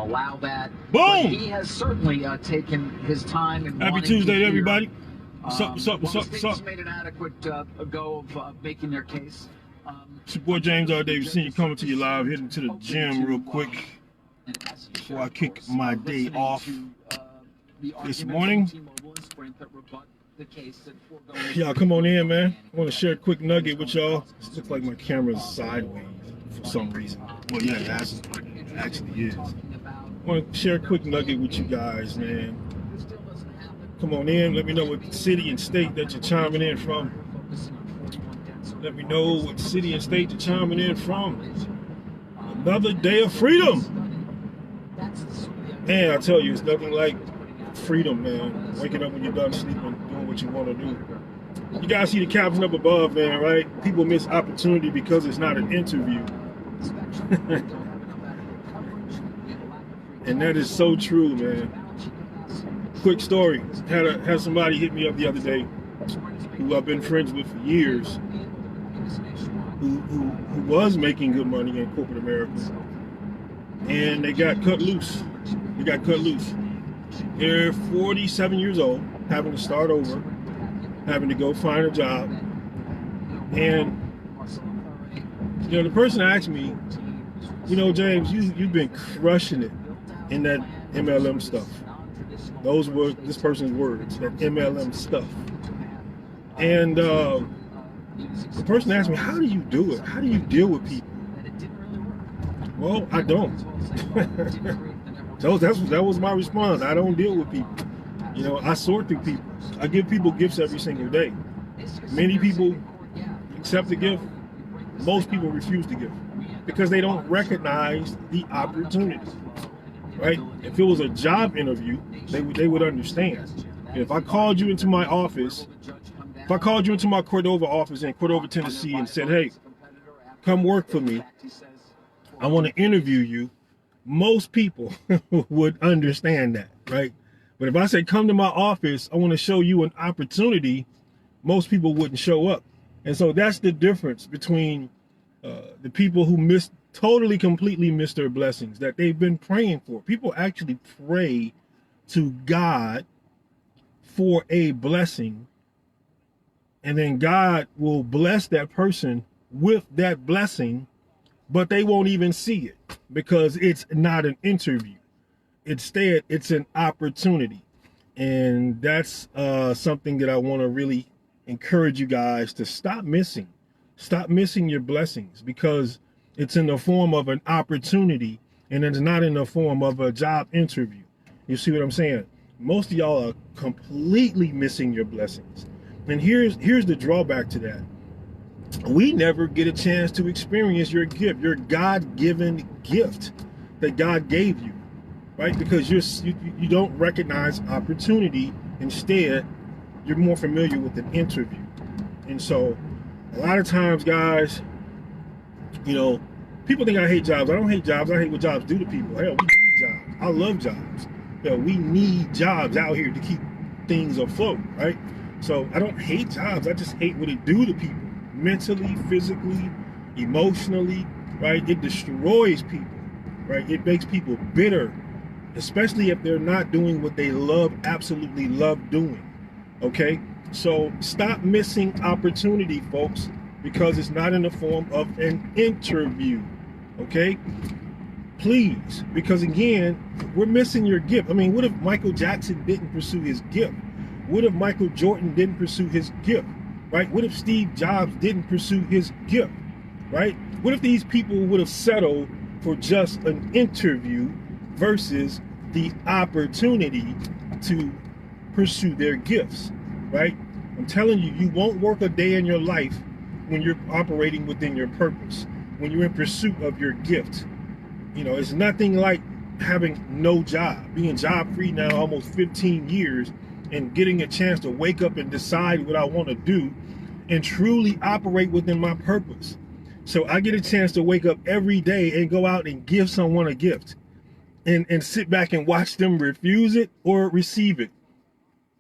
allow that. Boom! But he has certainly taken his time and Happy Tuesday to everybody. What's up? States made an adequate go of making their case. It's your boy James R. Davis Sr. coming to you live, heading to the gym real quick before I kick my day off this morning. Y'all come on in, man. I want to share a quick nugget with y'all. It looks like my camera's sideways for some reason. Well, yeah, it actually is. I want to share a quick nugget with you guys, man. Come on in. Let me know what city and state that you're chiming in from. Let me know what city and state you're chiming in from. Another day of freedom. And I tell you, it's nothing like freedom, man. Waking up when you're done sleeping, doing what you want to do. You guys see the caption up above, man, right? People miss opportunity because it's not an interview. And that is so true, man. Quick story. Had somebody hit me up the other day who I've been friends with for years, who was making good money in corporate America, and they got cut loose. They're 47 years old, having to start over, having to go find a job. And you know, the person asked me, you know, James, you've been crushing it in that MLM stuff. Those were this person's words, that MLM stuff. And the person asked me, how do you do it? How do you deal with people? Well, I don't. That was my response. I don't deal with people. You know, I sort through people. I give people gifts every single day. Many people accept the gift. Most people refuse to give because they don't recognize the opportunity. Right? If it was a job interview, they would understand. If I called you into my office, if I called you into my Cordova office in Cordova, Tennessee, and said, hey, come work for me, I want to interview you, most people would understand that, right? But if I say, come to my office, I want to show you an opportunity, most people wouldn't show up. And so that's the difference between the people who totally, completely miss their blessings that they've been praying for. People actually pray to God for a blessing, and then God will bless that person with that blessing, but they won't even see it because it's not an interview. Instead, it's an opportunity. And that's something that I want to really encourage you guys to stop missing. Stop missing your blessings because it's in the form of an opportunity and it's not in the form of a job interview. You see what I'm saying? Most of y'all are completely missing your blessings. And here's the drawback to that. We never get a chance to experience your gift, your God-given gift that God gave you, right? Because you don't recognize opportunity. Instead, you're more familiar with an interview. And so a lot of times, guys, you know, people think I hate jobs. I don't hate jobs. I hate what jobs do to people. Hell, we need jobs. I love jobs. Hell, we need jobs out here to keep things afloat, right? So I don't hate jobs. I just hate what it do to people. Mentally, physically, emotionally, right? It destroys people, right? It makes people bitter, especially if they're not doing what they absolutely love doing, okay? So stop missing opportunity, folks, because it's not in the form of an interview, okay? Please, because again, we're missing your gift. I mean, what if Michael Jackson didn't pursue his gift? What if Michael Jordan didn't pursue his gift, right? What if Steve Jobs didn't pursue his gift, right? What if these people would have settled for just an interview versus the opportunity to pursue their gifts, right? I'm telling you, you won't work a day in your life when you're operating within your purpose, when you're in pursuit of your gift. You know, it's nothing like having no job, being job free now almost 15 years and getting a chance to wake up and decide what I want to do and truly operate within my purpose. So I get a chance to wake up every day and go out and give someone a gift and sit back and watch them refuse it or receive it,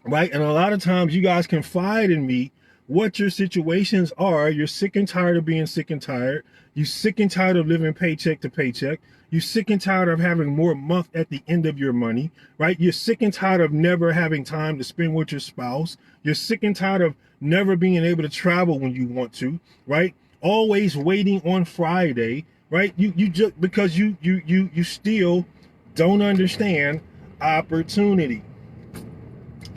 right? And a lot of times you guys confide in me what your situations are. You're sick and tired of being sick and tired. You sick and tired of living paycheck to paycheck. You're sick and tired of having more month at the end of your money, right? You're sick and tired of never having time to spend with your spouse. You're sick and tired of never being able to travel when you want to, right? Always waiting on Friday, right? You just because you still don't understand opportunity.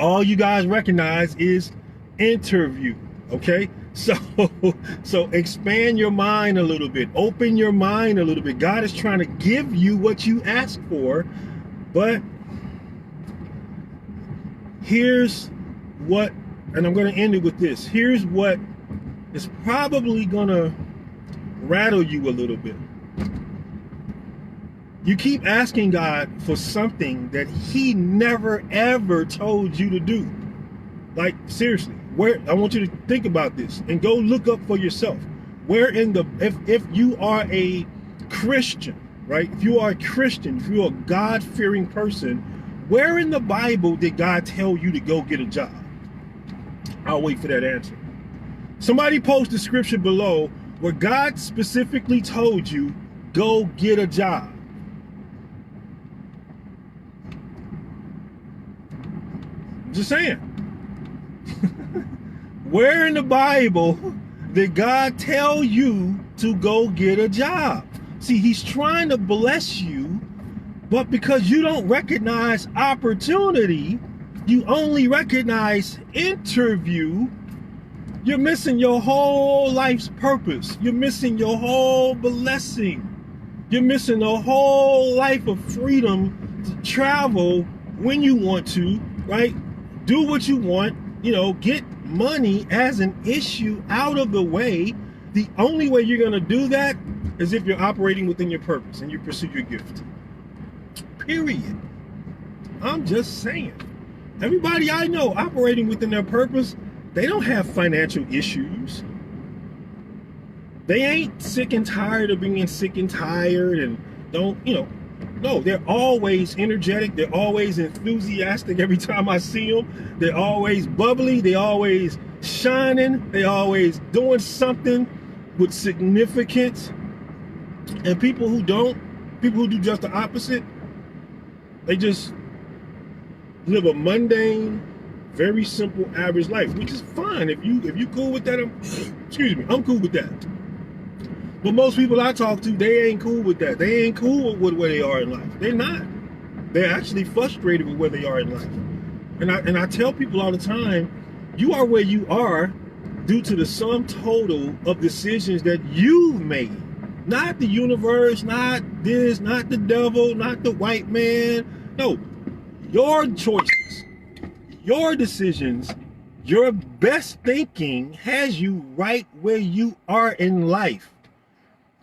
All you guys recognize is interview, okay? So expand your mind a little bit, open your mind a little bit. God is trying to give you what you ask for, but here's what, and I'm going to end it with this. Here's what is probably going to rattle you a little bit. You keep asking God for something that he never ever told you to do. Like, seriously, where, I want you to think about this and go look up for yourself. Where in the, if you are a Christian, right? If you are a Christian, if you're a God-fearing person, where in the Bible did God tell you to go get a job? I'll wait for that answer. Somebody post the scripture below where God specifically told you, go get a job. Just saying. Where in the Bible did God tell you to go get a job? See, he's trying to bless you, but because you don't recognize opportunity, you only recognize interview, you're missing your whole life's purpose. You're missing your whole blessing. You're missing a whole life of freedom to travel when you want to, right? Do what you want, you know, get money as an issue out of the way. The only way you're going to do that is if you're operating within your purpose and you pursue your gift. Period. I'm just saying. Everybody I know operating within their purpose, they don't have financial issues. They ain't sick and tired of being sick and tired and don't, you know, no, they're always energetic. They're always enthusiastic every time I see them. They're always bubbly. They're always shining. They're always doing something with significance. And people who don't, people who do just the opposite, they just live a mundane, very simple, average life, which is fine. If you cool with that, I'm cool with that. But most people I talk to, they ain't cool with that. They ain't cool with where they are in life. They're not. They're actually frustrated with where they are in life. And I tell people all the time, you are where you are due to the sum total of decisions that you've made. Not the universe, not this, not the devil, not the white man. No, your choices, your decisions, your best thinking has you right where you are in life.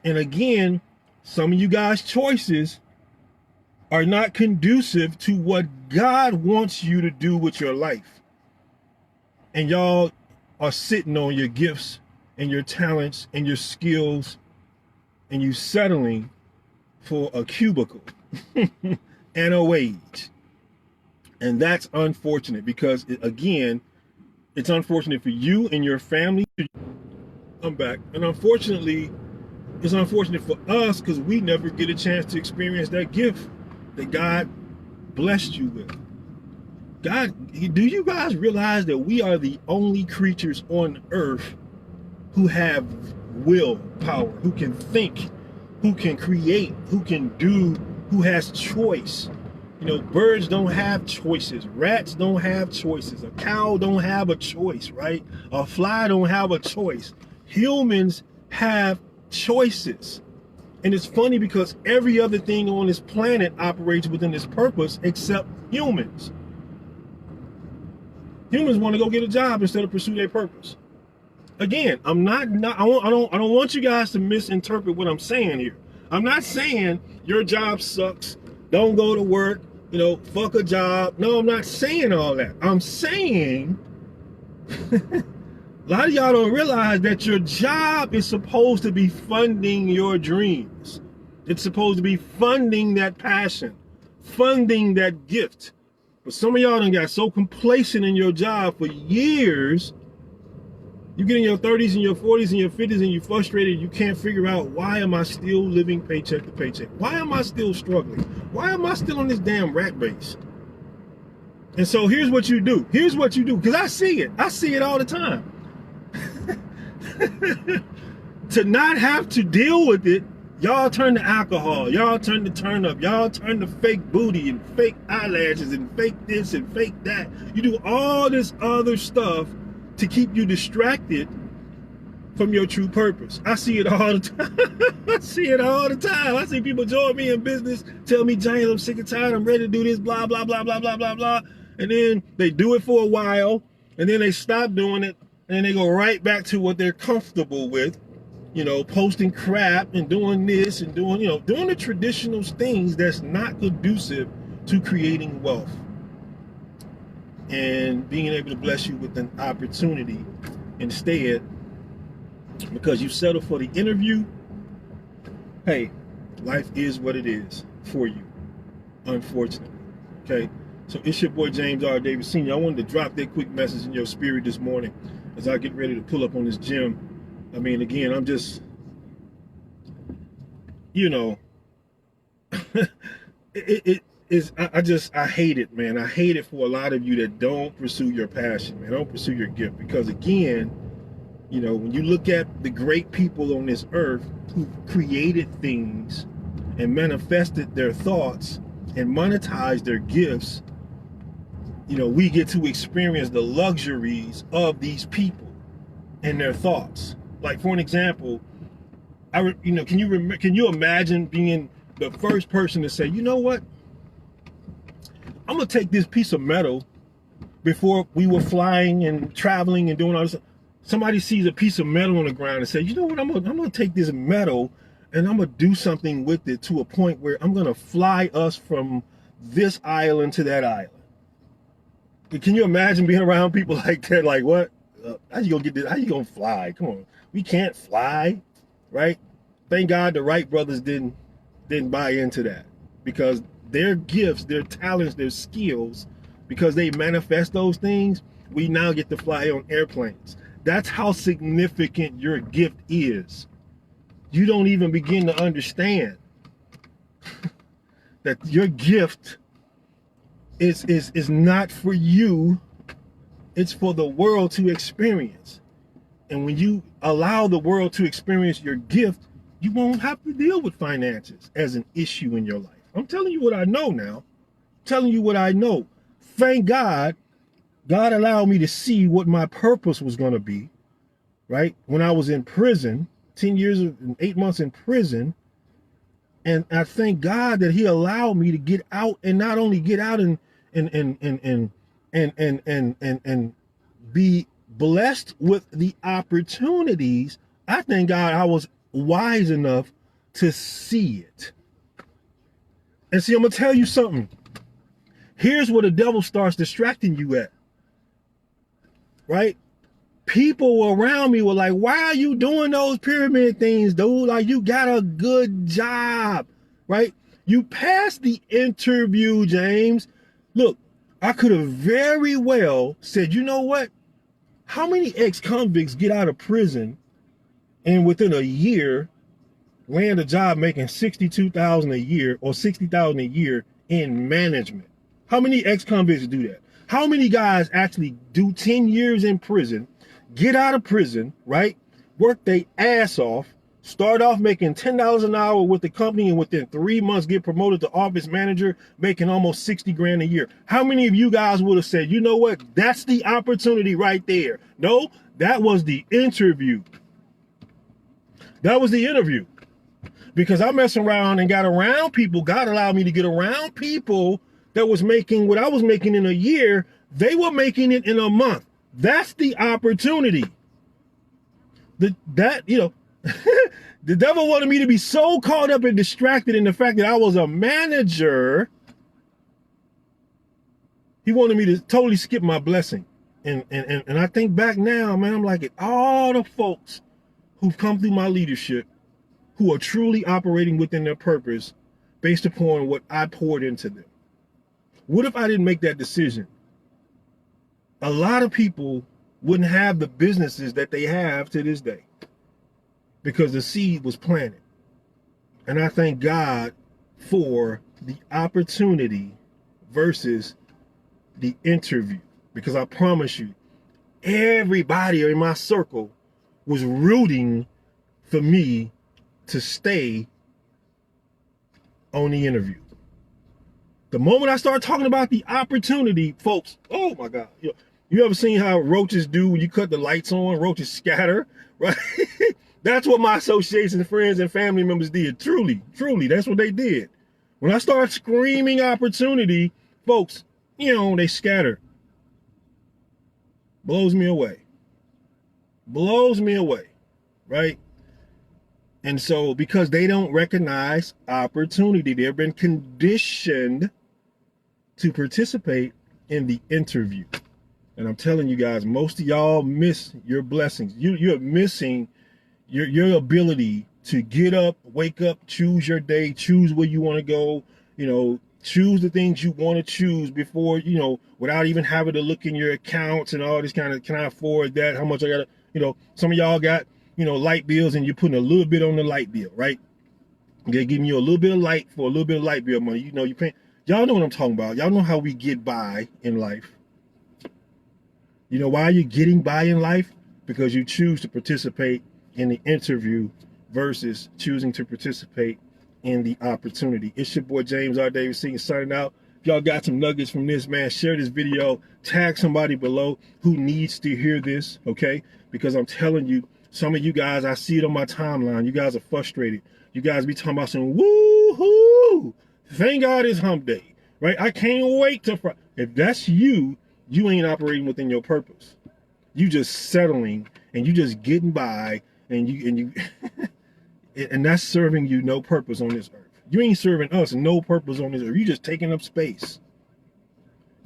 And again, some of you guys' choices are not conducive to what God wants you to do with your life. And y'all are sitting on your gifts and your talents and your skills, and you settling for a cubicle and a wage. And that's unfortunate because, again, it's unfortunate for you and your family. I'm back. And unfortunately, it's unfortunate for us because we never get a chance to experience that gift that God blessed you with. God, do you guys realize that we are the only creatures on earth who have willpower, who can think, who can create, who can do, who has choice? You know, birds don't have choices. Rats don't have choices. A cow don't have a choice, right? A fly don't have a choice. Humans have choices. And it's funny because every other thing on this planet operates within this purpose except humans. Humans want to go get a job instead of pursue their purpose. Again, I don't want you guys to misinterpret what I'm saying here. I'm not saying your job sucks, don't go to work, you know, fuck a job. No, I'm not saying all that. I'm saying a lot of y'all don't realize that your job is supposed to be funding your dreams. It's supposed to be funding that passion, funding that gift. But some of y'all done got so complacent in your job for years You get in your 30s and your 40s and your 50s and you're frustrated. You can't figure out, why am I still living paycheck to paycheck? Why am I still struggling? Why am I still on this damn rat race? And so here's what you do. Here's what you do. Because I see it. I see it all the time. To not have to deal with it, y'all turn to alcohol. Y'all turn to turn up. Y'all turn to fake booty and fake eyelashes and fake this and fake that. You do all this other stuff to keep you distracted from your true purpose. I see it all the time. I see it all the time. I see people join me in business, tell me, James, I'm sick and tired. I'm ready to do this, blah, blah, blah, blah, blah, blah, blah. And then they do it for a while, and then they stop doing it, and they go right back to what they're comfortable with, you know, posting crap and doing this and doing, you know, doing the traditional things that's not conducive to creating wealth and being able to bless you with an opportunity instead, because you settle for the interview. Hey, life is what it is for you, unfortunately. Okay, so it's your boy James R. Davis Sr. I wanted to drop that quick message in your spirit this morning as I get ready to pull up on this gym. I mean, again, I'm just, you know, I hate it, man. I hate it for a lot of you that don't pursue your passion, man. Don't pursue your gift. Because again, you know, when you look at the great people on this earth who created things and manifested their thoughts and monetized their gifts, you know, we get to experience the luxuries of these people and their thoughts. Like, for an example, you know, can you imagine being the first person to say, you know what? I'm gonna take this piece of metal. Before we were flying and traveling and doing all this, somebody sees a piece of metal on the ground and says, you know what? I'm gonna take this metal and I'm gonna do something with it to a point where I'm gonna fly us from this island to that island. Can you imagine being around people like that? Like, what? How you gonna get this? How you gonna fly? Come on, we can't fly, right? Thank God the Wright brothers didn't buy into that, because their gifts, their talents, their skills, because they manifest those things, we now get to fly on airplanes. That's how significant your gift is. You don't even begin to understand that your gift is not for you, it's for the world to experience. And when you allow the world to experience your gift, you won't have to deal with finances as an issue in your life. I'm telling you what I know now. I'm telling you what I know. Thank God, God allowed me to see what my purpose was going to be, right? When I was in prison, 10 years and 8 months in prison. And I thank God that he allowed me to get out, and not only get out and be blessed with the opportunities. I thank God I was wise enough to see it. And see, I'm gonna tell you something. Here's where the devil starts distracting you at, right? People around me were like, why are you doing those pyramid things, dude? Like, you got a good job, right? You passed the interview, James. Look, I could have very well said, you know what? How many ex-convicts get out of prison and within a year land a job making $62,000 a year or $60,000 a year in management? How many ex-convicts do that? How many guys actually do 10 years in prison, get out of prison, right? Work their ass off, start off making $10 an hour with the company, and within 3 months get promoted to office manager, making almost 60 grand a year. How many of you guys would have said, you know what? That's the opportunity right there. No, that was the interview. That was the interview. Because I messed around and got around people. God allowed me to get around people that was making what I was making in a year. They were making it in a month. That's the opportunity. The devil wanted me to be so caught up and distracted in the fact that I was a manager. He wanted me to totally skip my blessing. And I think back now, man, I'm like, all the folks who've come through my leadership, who are truly operating within their purpose based upon what I poured into them. What if I didn't make that decision? A lot of people wouldn't have the businesses that they have to this day, because the seed was planted. And I thank God for the opportunity versus the interview, because I promise you, everybody in my circle was rooting for me to stay on the interview. The moment I start talking about the opportunity, folks, oh my God. You ever seen how roaches do when you cut the lights on? Roaches scatter, right? That's what my association, friends, and family members did. Truly, that's what they did. When I start screaming opportunity, folks, they scatter. Blows me away. Blows me away, right? And so, because they don't recognize opportunity, they've been conditioned to participate in the interview. And I'm telling you guys, most of y'all miss your blessings. You're missing your ability to get up, wake up, choose your day, choose where you want to go, choose the things you want to choose before, without even having to look in your accounts and all this kind of, can I afford that? How much I got to, some of y'all got, light bills, and you're putting a little bit on the light bill, right? They're giving you a little bit of light for a little bit of light bill money. You paying. Y'all know what I'm talking about. Y'all know how we get by in life. You know why you're getting by in life? Because you choose to participate in the interview versus choosing to participate in the opportunity. It's your boy James R. Davis signing out. If y'all got some nuggets from this, man, share this video, tag somebody below who needs to hear this, okay? Because I'm telling you, some of you guys, I see it on my timeline. You guys are frustrated. You guys be talking about some woo-hoo. Thank God it's hump day, right? I can't wait to Friday. If that's you, you ain't operating within your purpose. You just settling and you just getting by, and you and that's serving you no purpose on this earth. You ain't serving us no purpose on this earth. You just taking up space.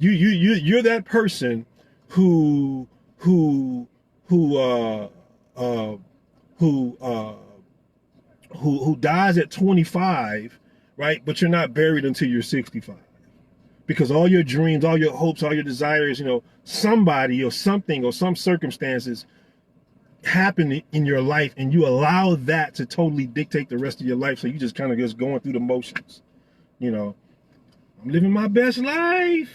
You're that person who dies at 25, right? But you're not buried until you're 65. Because all your dreams, all your hopes, all your desires, somebody or something or some circumstances happen in your life, and you allow that to totally dictate the rest of your life. So you just kind of just going through the motions. I'm living my best life,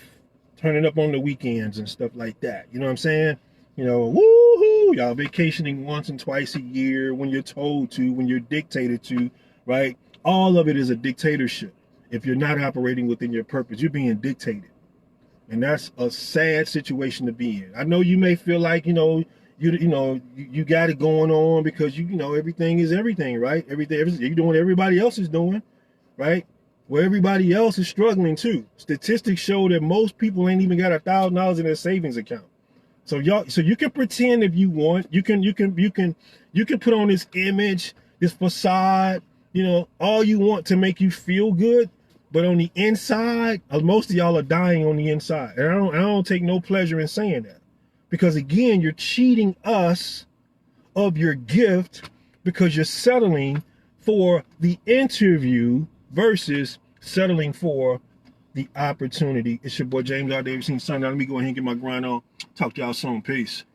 turning up on the weekends and stuff like that. You know what I'm saying? Woohoo! Y'all vacationing once and twice a year when you're told to, when you're dictated to, right? All of it is a dictatorship. If you're not operating within your purpose, you're being dictated. And that's a sad situation to be in. I know you may feel like, you got it going on because everything is everything, right? Everything you're doing, everybody else is doing, right? Well, everybody else is struggling too. Statistics show that most people ain't even got $1,000 in their savings account. So you can pretend if you want. You can put on this image, this facade, all you want to make you feel good. But on the inside, most of y'all are dying on the inside. And I don't take no pleasure in saying that. Because again, you're cheating us of your gift because you're settling for the interview versus settling for the opportunity. It's your boy James R. Davis. Let me go ahead and get my grind on. Talk to y'all soon. Peace.